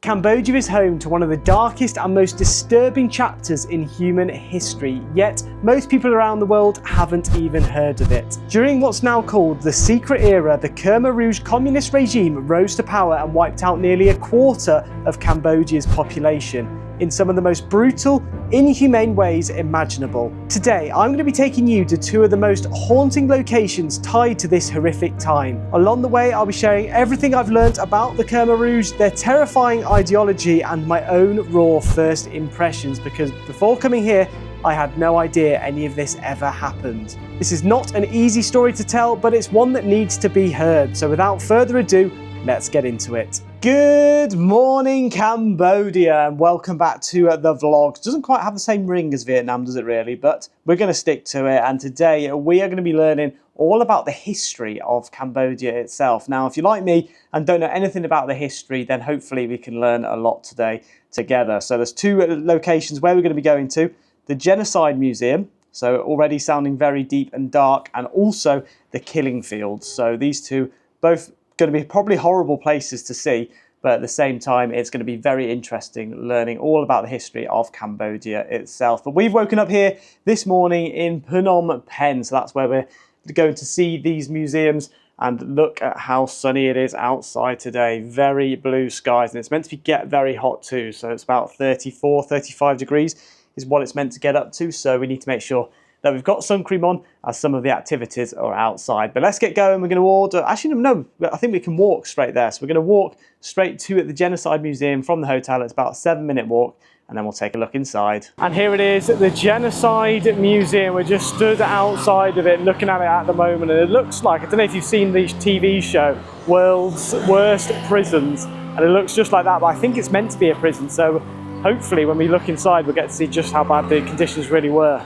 Cambodia is home to one of the darkest and most disturbing chapters in human history, yet most people around the world haven't even heard of it. During what's now called the Secret Era, the Khmer Rouge communist regime rose to power and wiped out nearly a quarter of Cambodia's population in some of the most brutal, inhumane ways imaginable. Today, I'm going to be taking you to two of the most haunting locations tied to this horrific time. Along the way, I'll be sharing everything I've learnt about the Khmer Rouge, their terrifying ideology, and my own raw first impressions, because before coming here, I had no idea any of this ever happened. This is not an easy story to tell, but it's one that needs to be heard. So without further ado, let's get into it. Good morning, Cambodia, and welcome back to the vlog. Doesn't quite have the same ring as Vietnam, does it really? But we're going to stick to it, and today we are going to be learning all about the history of Cambodia itself. Now, if you're like me and don't know anything about the history, then hopefully we can learn a lot today together. So there's two locations where we're going to be going to. The Genocide Museum, so already sounding very deep and dark, and also the killing fields. So these two both going to be probably horrible places to see, but at the same time it's going to be very interesting learning all about the history of Cambodia itself. But we've woken up here this morning in Phnom Penh, so that's where we're going to see these museums and look at how sunny it is outside today. Very blue skies, and it's meant to get very hot too, so it's about 34-35 degrees is what it's meant to get up to, so we need to make sure that we've got sun cream on as some of the activities are outside. But let's get going. We're going to order, actually no, I think we can walk straight there. So we're going to walk straight to the Genocide Museum from the hotel. It's about a 7-minute walk, and then we'll take a look inside. And here it is, the Genocide Museum. We're just stood outside of it looking at it at the moment, and it looks like, I don't know if you've seen the TV show, World's Worst Prisons, and it looks just like that, but I think it's meant to be a prison. So hopefully when we look inside, we'll get to see just how bad the conditions really were.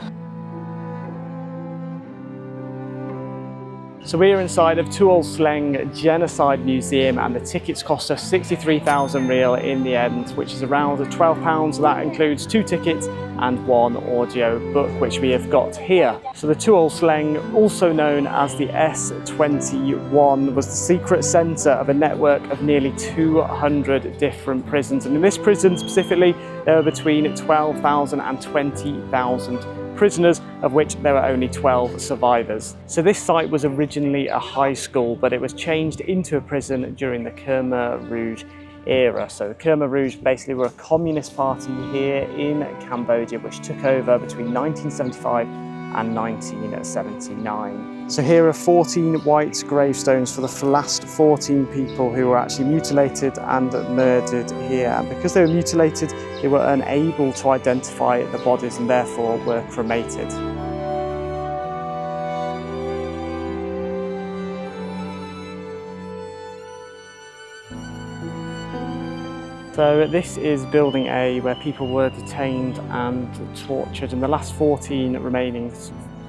So we're inside of Tuol Sleng Genocide Museum, and the tickets cost us 63,000 real in the end, which is around £12. So that includes 2 tickets and 1 audio book, which we have got here. So the Tuol Sleng, also known as the S21, was the secret centre of a network of nearly 200 different prisons. And in this prison specifically, there were between 12,000 and 20,000 prisoners, of which there were only 12 survivors. So this site was originally a high school, but it was changed into a prison during the Khmer Rouge era. So the Khmer Rouge basically were a communist party here in Cambodia, which took over between 1975 and 1979. So here are 14 white gravestones for the last 14 people who were actually mutilated and murdered here. And because they were mutilated, they were unable to identify the bodies and therefore were cremated. So this is building A, where people were detained and tortured, and the last 14 remaining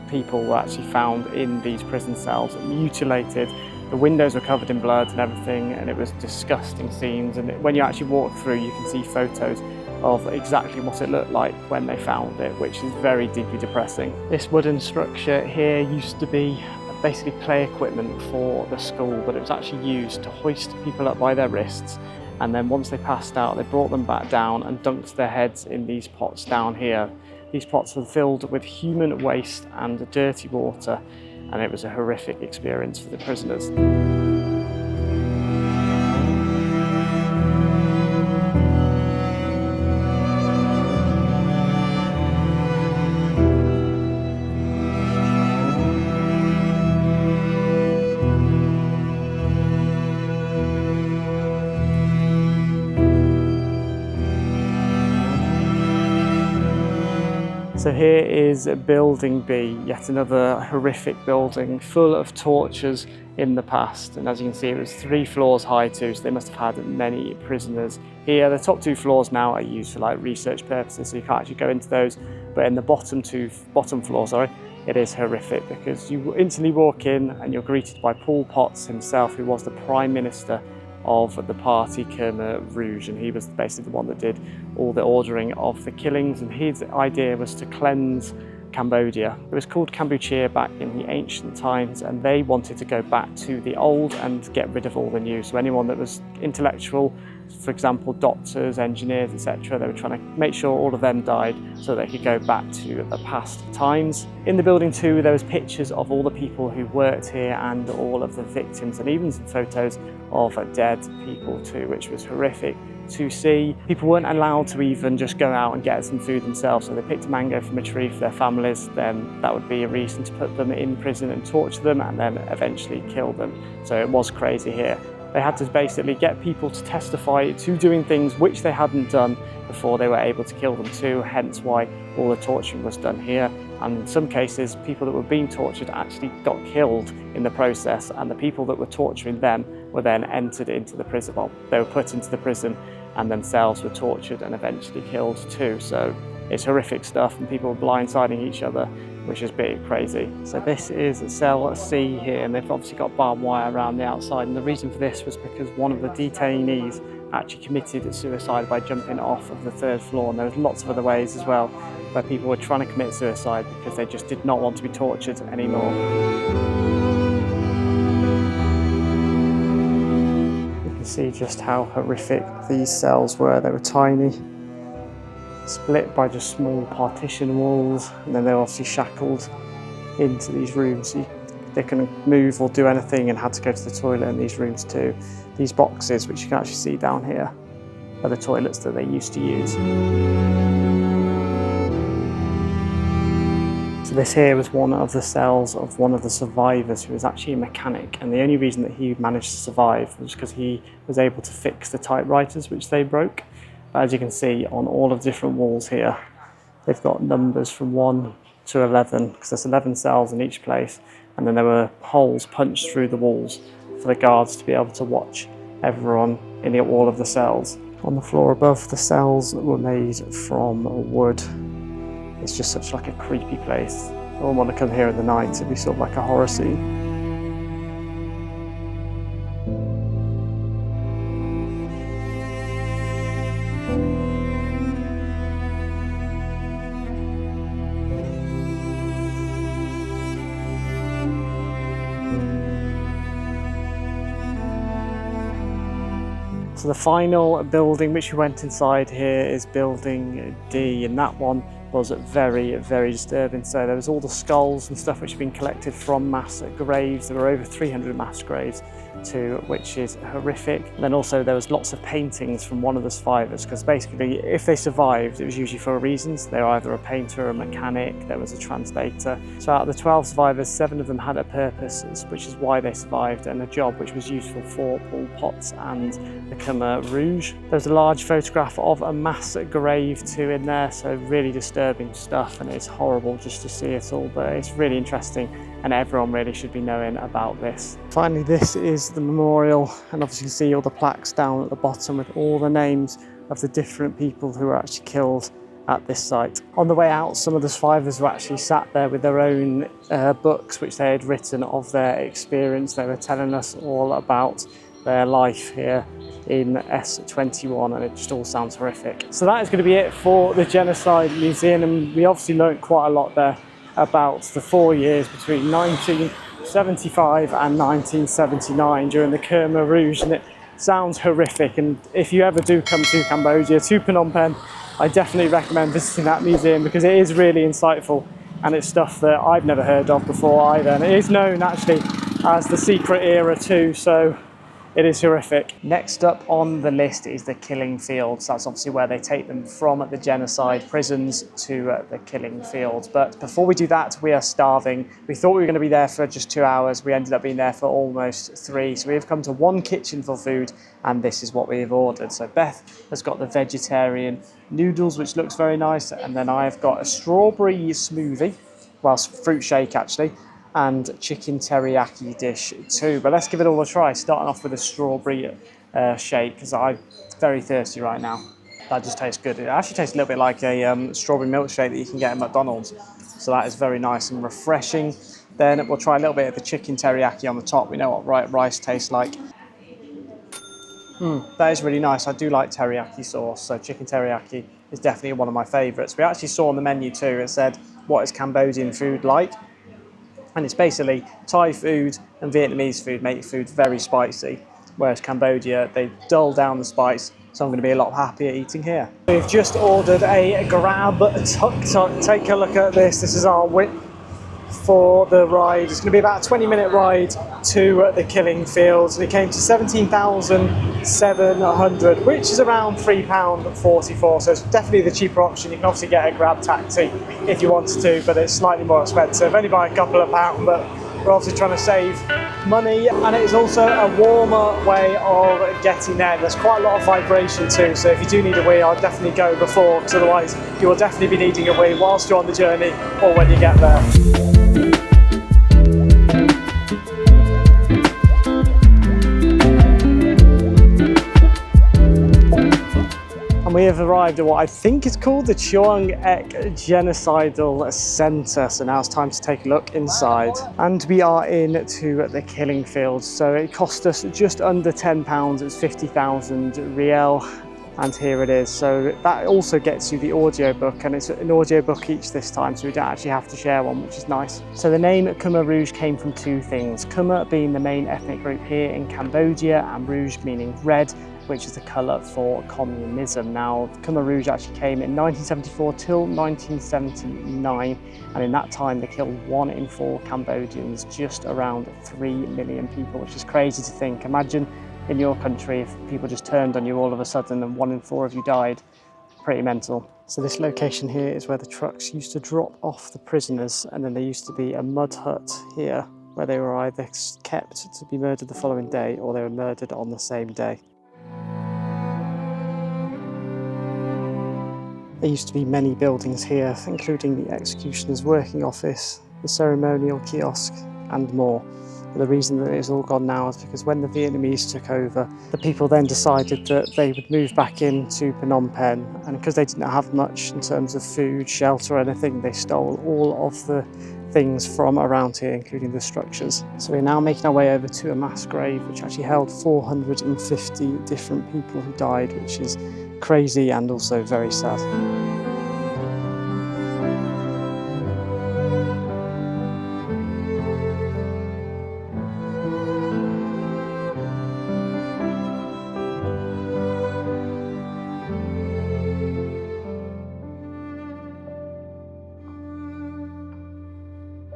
people were actually found in these prison cells, mutilated. The windows were covered in blood and everything, and it was disgusting scenes. And when you actually walk through, you can see photos of exactly what it looked like when they found it, which is very deeply depressing. This wooden structure here used to be basically play equipment for the school, but it was actually used to hoist people up by their wrists, and then once they passed out, they brought them back down and dunked their heads in these pots down here. These pots were filled with human waste and dirty water, and it was a horrific experience for the prisoners. So here is Building B, yet another horrific building full of tortures in the past. And as you can see, it was 3 floors high too, so they must have had many prisoners here. The top 2 floors now are used for like research purposes, so you can't actually go into those. But in the bottom floor, it is horrific, because you instantly walk in and you're greeted by Pol Pot himself, who was the Prime Minister of the party Khmer Rouge, and he was basically the one that did all the ordering of the killings, and his idea was to cleanse Cambodia. It was called Kampuchea back in the ancient times, and they wanted to go back to the old and get rid of all the new. So anyone that was intellectual, for example, doctors, engineers, etc. They were trying to make sure all of them died so they could go back to the past times. In the building too, there was pictures of all the people who worked here and all of the victims, and even some photos of dead people too, which was horrific to see. People weren't allowed to even just go out and get some food themselves, so they picked a mango from a tree for their families, then that would be a reason to put them in prison and torture them and then eventually kill them. So it was crazy here. They had to basically get people to testify to doing things which they hadn't done before they were able to kill them too, hence why all the torturing was done here. And in some cases, people that were being tortured actually got killed in the process, and the people that were torturing them were then entered into the prison. Well, they were put into the prison and themselves were tortured and eventually killed too. So it's horrific stuff, and people were blindsiding each other, which is a bit crazy. So this is cell C here, and they've obviously got barbed wire around the outside, and the reason for this was because one of the detainees actually committed suicide by jumping off of the 3rd floor, and there was lots of other ways as well where people were trying to commit suicide because they just did not want to be tortured anymore. You can see just how horrific these cells were. They were tiny, split by just small partition walls, and then they were obviously shackled into these rooms. So they couldn't move or do anything and had to go to the toilet in these rooms too. These boxes, which you can actually see down here, are the toilets that they used to use. So this here was one of the cells of one of the survivors who was actually a mechanic, and the only reason that he managed to survive was because he was able to fix the typewriters which they broke. As you can see on all of the different walls here, they've got numbers from 1 to 11, because there's 11 cells in each place, and then there were holes punched through the walls for the guards to be able to watch everyone in all of the cells. On the floor above, the cells were made from wood. It's just such like a creepy place. I wouldn't want to come here in the night, it'd be sort of like a horror scene. So the final building which we went inside here is building D, and that one was very, very disturbing. So there was all the skulls and stuff which had been collected from mass graves. There were over 300 mass graves too, which is horrific. And then also there was lots of paintings from one of the survivors, because basically if they survived, it was usually for a reason. So they were either a painter, a mechanic, there was a translator. So out of the 12 survivors, 7 of them had a purpose, which is why they survived, and a job which was useful for Pol Pot and the Khmer Rouge. There's a large photograph of a mass grave too in there, so really disturbing stuff, and it's horrible just to see it all, but it's really interesting and everyone really should be knowing about this. Finally, this is the memorial, and obviously you can see all the plaques down at the bottom with all the names of the different people who were actually killed at this site. On the way out, some of the survivors were actually sat there with their own books which they had written of their experience. They were telling us all about their life here in S21, and it just all sounds horrific. So that is going to be it for the Genocide Museum, and we obviously learned quite a lot there about the 4 years between 1975 and 1979 during the Khmer Rouge, and it sounds horrific. And if you ever do come to Cambodia, to Phnom Penh, I definitely recommend visiting that museum because it is really insightful, and it's stuff that I've never heard of before either, and it is known actually as the secret era too, so it is horrific. Next up on the list is the killing fields. That's obviously where they take them from the genocide prisons to the killing fields. But before we do that, we are starving. We thought we were going to be there for just 2 hours. We ended up being there for almost 3. So we have come to one kitchen for food, and this is what we have ordered. So Beth has got the vegetarian noodles, which looks very nice. And then I've got a strawberry smoothie, well, fruit shake actually, and chicken teriyaki dish too. But let's give it all a try, starting off with a strawberry shake, because I'm very thirsty right now. That just tastes good. It actually tastes a little bit like a strawberry milkshake that you can get at McDonald's. So that is very nice and refreshing. Then we'll try a little bit of the chicken teriyaki on the top. We know what rice tastes like. That is really nice. I do like teriyaki sauce, so chicken teriyaki is definitely one of my favourites. We actually saw on the menu too, it said, what is Cambodian food like? And it's basically Thai food and Vietnamese food make food very spicy, whereas Cambodia, they dull down the spice So I'm going to be a lot happier eating here. We've just ordered a grab tuk-tuk. Take a look at this. This is our whip for the ride. It's going to be about a 20-minute ride to the killing fields, and it came to 17,700, which is around £3.44. So it's definitely the cheaper option. You can obviously get a grab taxi if you wanted to, but it's slightly more expensive, only by a couple of pounds. But we're obviously trying to save money, and it is also a warmer way of getting there. There's quite a lot of vibration too, so if you do need a wee, I'll definitely go before, because otherwise you will definitely be needing a wee whilst you're on the journey or when you get there. We have arrived at what I think is called the Choeung Genocidal Centre, so now it's time to take a look inside. And we are in to the killing fields, so it cost us just under £10, it's 50,000 riel, and here it is. So that also gets you the audiobook, and it's an audiobook each this time, so we don't actually have to share one, which is nice. So the name Khmer Rouge came from two things, Khmer being the main ethnic group here in Cambodia, and Rouge meaning red, which is the colour for communism. Now, Khmer Rouge actually came in 1974 till 1979, and in that time they killed 1 in 4 Cambodians, just around 3 million people, which is crazy to think. Imagine in your country if people just turned on you all of a sudden and 1 in 4 of you died. Pretty mental. So this location here is where the trucks used to drop off the prisoners, and then there used to be a mud hut here where they were either kept to be murdered the following day or they were murdered on the same day. There used to be many buildings here, including the executioner's working office, the ceremonial kiosk, and more. But the reason that it's all gone now is because when the Vietnamese took over, the people then decided that they would move back into Phnom Penh, and because they didn't have much in terms of food, shelter, or anything, they stole all of the things from around here, including the structures. So we're now making our way over to a mass grave, which actually held 450 different people who died, which is crazy and also very sad.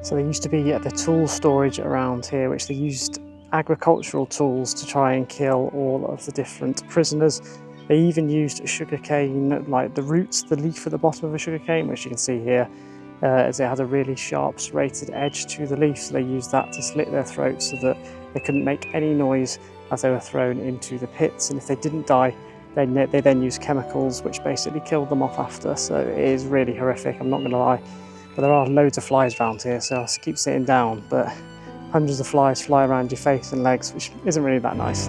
So there used to be the tool storage around here, which they used agricultural tools to try and kill all of the different prisoners. They even used sugarcane, like the roots, the leaf at the bottom of a sugarcane, which you can see here, as it had a really sharp serrated edge to the leaf, so they used that to slit their throats so that they couldn't make any noise as they were thrown into the pits. And if they didn't die, they then used chemicals which basically killed them off after. So it is really horrific, I'm not going to lie. But there are loads of flies around here, so I'll keep sitting down, but hundreds of flies fly around your face and legs, which isn't really that nice.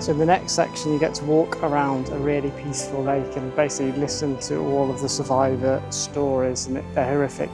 So in the next section you get to walk around a really peaceful lake and basically listen to all of the survivor stories, and they're horrific.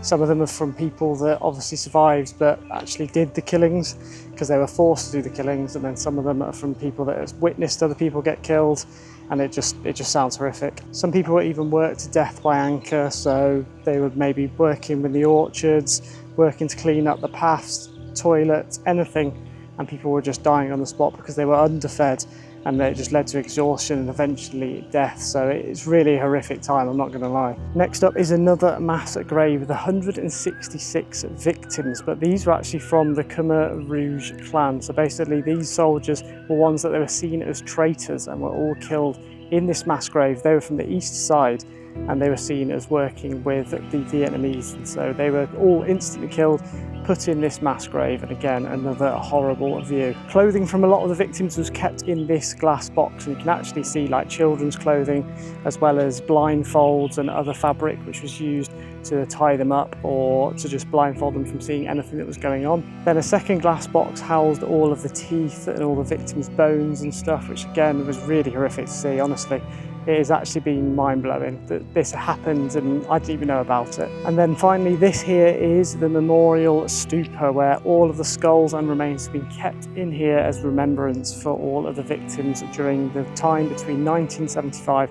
Some of them are from people that obviously survived but actually did the killings because they were forced to do the killings, and then some of them are from people that have witnessed other people get killed, and it just sounds horrific. Some people were even worked to death by anchor, so they were maybe working in the orchards, working to clean up the paths, toilets, anything, and people were just dying on the spot because they were underfed, and it just led to exhaustion and eventually death. So it's really a horrific time, I'm not going to lie. Next up is another mass grave with 166 victims, but these were actually from the Khmer Rouge clan. So basically these soldiers were ones that they were seen as traitors and were all killed in this mass grave. They were from the east side and they were seen as working with the Vietnamese, and so they were all instantly killed, put in this mass grave, and again another horrible view. Clothing from a lot of the victims was kept in this glass box, and you can actually see like children's clothing as well as blindfolds and other fabric which was used to tie them up or to just blindfold them from seeing anything that was going on. Then a second glass box housed all of the teeth and all the victims' bones and stuff, which again was really horrific to see, honestly. it has actually been mind-blowing that this happened and I didn't even know about it. And then finally, this here is the memorial stupa where all of the skulls and remains have been kept in here as remembrance for all of the victims during the time between 1975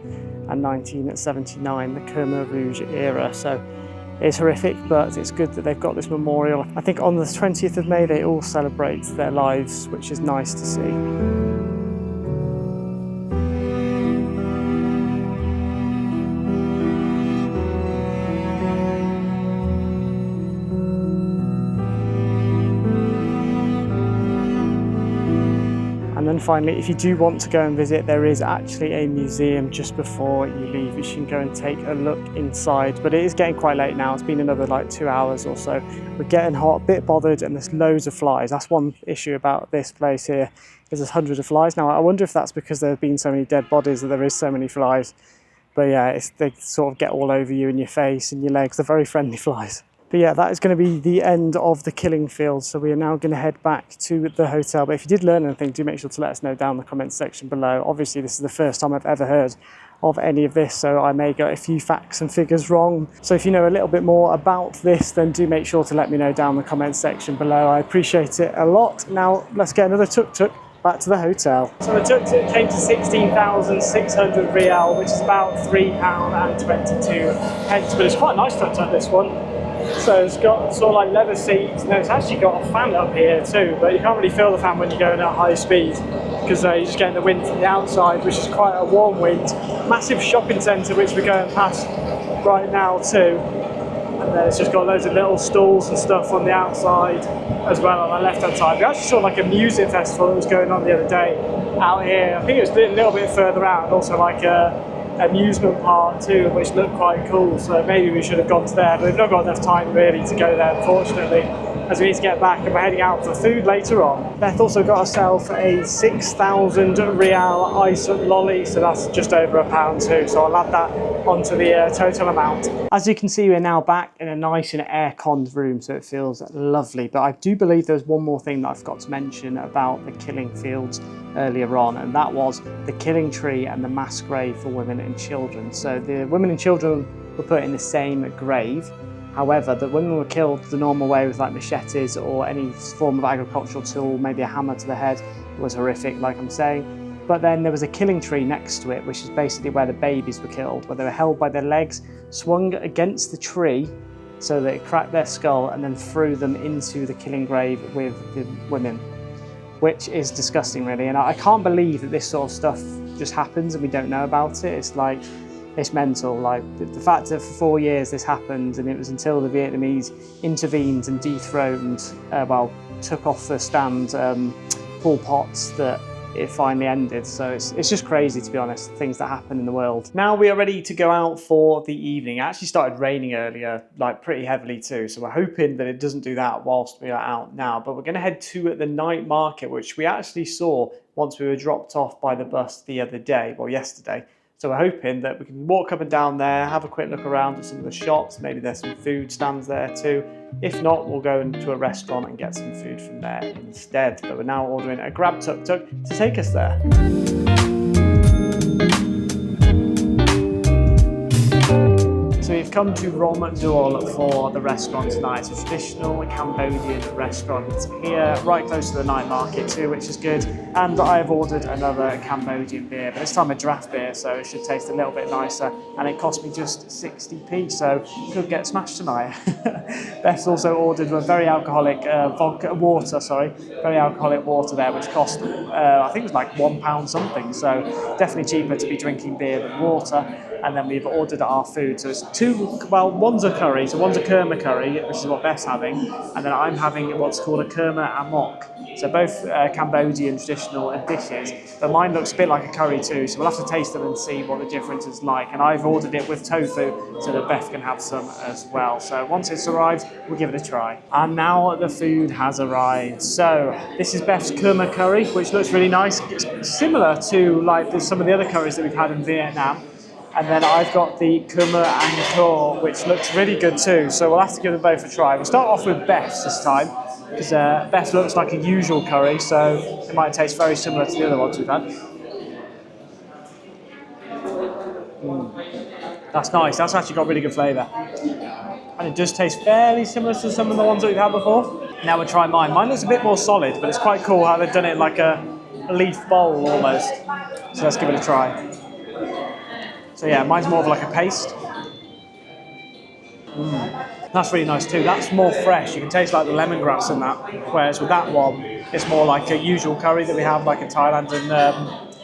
and 1979, the Khmer Rouge era. So it's horrific, but it's good that they've got this memorial. I think on the 20th of May, they all celebrate their lives, which is nice to see. And then finally, if you do want to go and visit, there is actually a museum just before you leave, which you can go and take a look inside. But it is getting quite late now. It's been another like 2 hours or so. We're getting hot, a bit bothered, and there's loads of flies. That's one issue about this place here, is there's hundreds of flies. Now, I wonder if that's because there have been so many dead bodies that there is so many flies. But yeah, they sort of get all over you and your face and your legs. They're very friendly flies. But yeah, that is going to be the end of the killing field. So we are now going to head back to the hotel. But if you did learn anything, do make sure to let us know down in the comments section below. Obviously, this is the first time I've ever heard of any of this, so I may get a few facts and figures wrong. So if you know a little bit more about this, then do make sure to let me know down in the comments section below. I appreciate it a lot. Now, let's get another tuk-tuk back to the hotel. So the tuk-tuk came to 16,600 rial, which is about £3.22, but it's quite a nice tuk-tuk, this one. So it's got sort of like leather seats, and it's actually got a fan up here too, but you can't really feel the fan when you're going at high speed because you're just getting the wind from the outside, which is quite a warm wind. Massive shopping centre which we're going past right now too, and then it's just got loads of little stalls and stuff on the outside as well on the left hand side. We actually saw like a music festival that was going on the other day out here. I think it was a little bit further out, and also like a amusement park too, which looked quite cool, so maybe we should have gone to there, but we've not got enough time really to go there, unfortunately, as we need to get back and we're heading out for food later on. Beth also got herself a 6,000 rial ice lolly, so that's just over £1 too, so I'll add that onto the total amount. As you can see, we're now back in a nice and air-conned room, so it feels lovely, but I do believe there's one more thing that I forgot to mention about the killing fields earlier on, and that was the killing tree and the mass grave for women and children. So the women and children were put in the same grave. However, the women were killed the normal way with like machetes or any form of agricultural tool, maybe a hammer to the head. It was horrific, like I'm saying. But then there was a killing tree next to it, which is basically where the babies were killed, where they were held by their legs, swung against the tree so that it cracked their skull, and then threw them into the killing grave with the women, which is disgusting really. And I can't believe that this sort of stuff just happens and we don't know about it. It's like, it's mental. Like the fact that for 4 years this happened, and it was until the Vietnamese intervened and dethroned, took off the stand Pol Pot, that it finally ended. So it's just crazy, to be honest, things that happen in the world. Now we are ready to go out for the evening. It actually started raining earlier, like pretty heavily too, so we're hoping that it doesn't do that whilst we are out now. But we're going to head to the night market, which we actually saw once we were dropped off by the bus the other day, well yesterday. So we're hoping that we can walk up and down there, have a quick look around at some of the shops, maybe there's some food stands there too. If not, we'll go into a restaurant and get some food from there instead. But we're now ordering a Grab tuk-tuk to take us there. So we've come to Romduol for the restaurant tonight. It's a traditional Cambodian restaurant here, right close to the night market too, which is good. And I've ordered another Cambodian beer, but this time a draft beer, so it should taste a little bit nicer. And it cost me just 60p, so could get smashed tonight. Beth's also ordered a very alcoholic very alcoholic water there, which cost, I think it was like £1 something. So definitely cheaper to be drinking beer than water. And then we've ordered our food. So it's one's a curry, so one's a Khmer curry, which is what Beth's having, and then I'm having what's called a Khmer amok. So both Cambodian traditional dishes, but mine looks a bit like a curry too, so we'll have to taste them and see what the difference is like. And I've ordered it with tofu so that Beth can have some as well. So once it's arrived, we'll give it a try. And now the food has arrived. So this is Beth's Khmer curry, which looks really nice. It's similar to like some of the other curries that we've had in Vietnam. And then I've got the Khmer Angkor, which looks really good too. So we'll have to give them both a try. We'll start off with Beth's this time, because Beth looks like a usual curry, so it might taste very similar to the other ones we've had. That's nice. That's actually got really good flavour. And it does taste fairly similar to some of the ones that we've had before. Now we'll try mine. Mine looks a bit more solid, but it's quite cool how they've done it like a leaf bowl almost. So let's give it a try. So yeah, mine's more of like a paste. That's really nice too. That's more fresh. You can taste like the lemongrass in that. Whereas with that one, it's more like a usual curry that we have like in Thailand and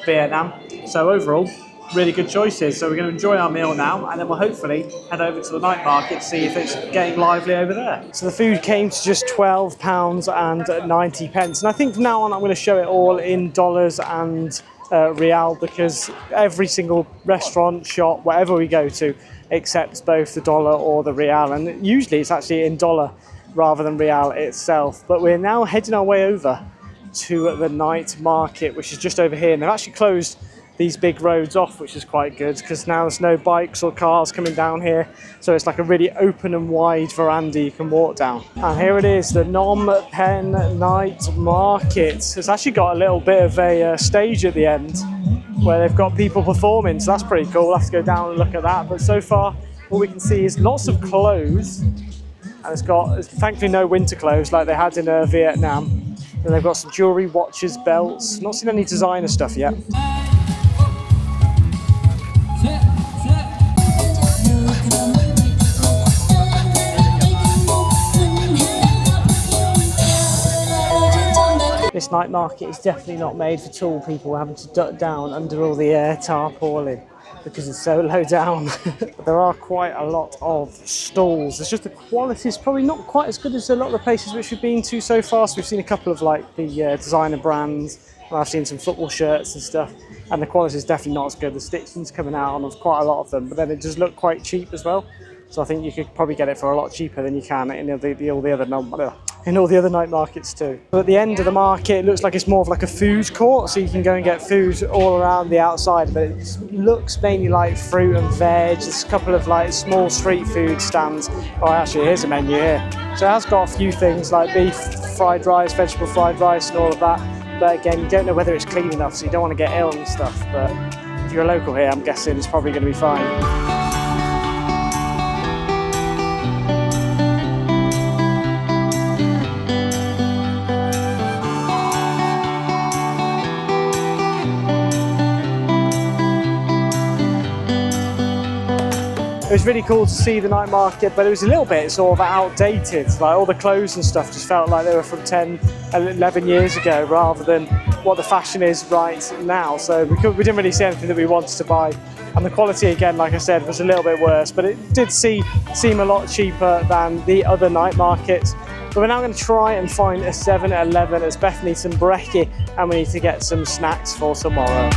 Vietnam. So overall, really good choices. So we're going to enjoy our meal now, and then we'll hopefully head over to the night market to see if it's getting lively over there. So the food came to just £12.90, and I think from now on I'm going to show it all in dollars and real, because every single restaurant, shop, whatever we go to, accepts both the dollar or the real, and usually it's actually in dollar rather than real itself. But we're now heading our way over to the night market, which is just over here, and they've actually closed these big roads off, which is quite good because now there's no bikes or cars coming down here, so it's like a really open and wide veranda you can walk down. And here it is, the Phnom Penh Night Market. It's actually got a little bit of a stage at the end where they've got people performing, so that's pretty cool. We'll have to go down and look at that. But so far all we can see is lots of clothes, and it's got thankfully no winter clothes like they had in Vietnam. And they've got some jewellery, watches, belts. Not seen any designer stuff yet. This night market is definitely not made for tall people. We're having to duck down under all the tarpaulin because it's so low down. But there are quite a lot of stalls. It's just the quality is probably not quite as good as a lot of the places which we've been to so far. So we've seen a couple of like the designer brands, and I've seen some football shirts and stuff, and the quality is definitely not as good. The stitching's coming out on quite a lot of them, but then it does look quite cheap as well. So I think you could probably get it for a lot cheaper than you can in all the other night markets too. But at the end of the market, it looks like it's more of like a food court, so you can go and get food all around the outside, but it looks mainly like fruit and veg. There's a couple of like small street food stands. Oh, actually, here's a menu here. So it has got a few things like beef fried rice, vegetable fried rice and all of that. But again, you don't know whether it's clean enough, so you don't want to get ill and stuff. But if you're a local here, I'm guessing it's probably going to be fine. It was really cool to see the night market, but it was a little bit sort of outdated. Like all the clothes and stuff just felt like they were from 10, 11 years ago rather than what the fashion is right now. So we didn't really see anything that we wanted to buy. And the quality, again, like I said, was a little bit worse, but it did seem a lot cheaper than the other night markets. But we're now going to try and find a 7-Eleven as Beth needs some brekkie and we need to get some snacks for tomorrow.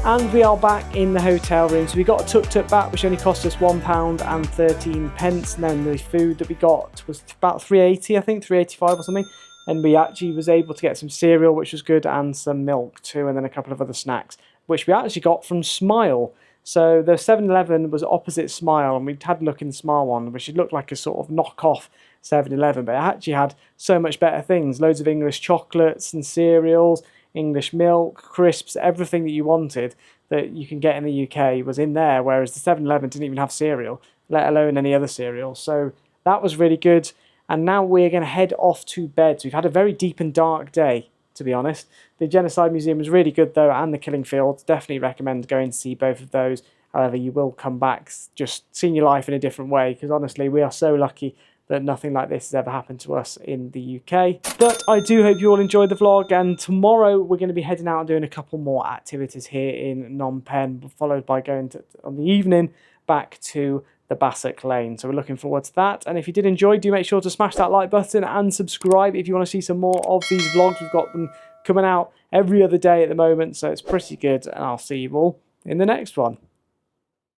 And we are back in the hotel room. So we got a tuk-tuk back, which only cost us £1.13, and then the food that we got was about £3.80, I think, £3.85 or something. And we actually was able to get some cereal, which was good, and some milk too, and then a couple of other snacks, which we actually got from Smile. So the 7-Eleven was opposite Smile, and we had a look in the Smile one, which looked like a sort of knockoff 7-Eleven, but it actually had so much better things. Loads of English chocolates and cereals, English milk, crisps, everything that you wanted that you can get in the UK was in there, whereas the 7-Eleven didn't even have cereal, let alone any other cereal. So that was really good. And now we're going to head off to bed. So we've had a very deep and dark day, to be honest. The Genocide Museum was really good though, and the Killing Fields. Definitely recommend going to see both of those. However, you will come back just seeing your life in a different way, because honestly, we are so lucky that nothing like this has ever happened to us in the UK. But I do hope you all enjoyed the vlog, and tomorrow we're going to be heading out and doing a couple more activities here in Phnom Penh, followed by going on the evening back to the Bassac Lane. So we're looking forward to that. And if you did enjoy, do make sure to smash that like button and subscribe if you want to see some more of these vlogs. We've got them coming out every other day at the moment, so it's pretty good, and I'll see you all in the next one.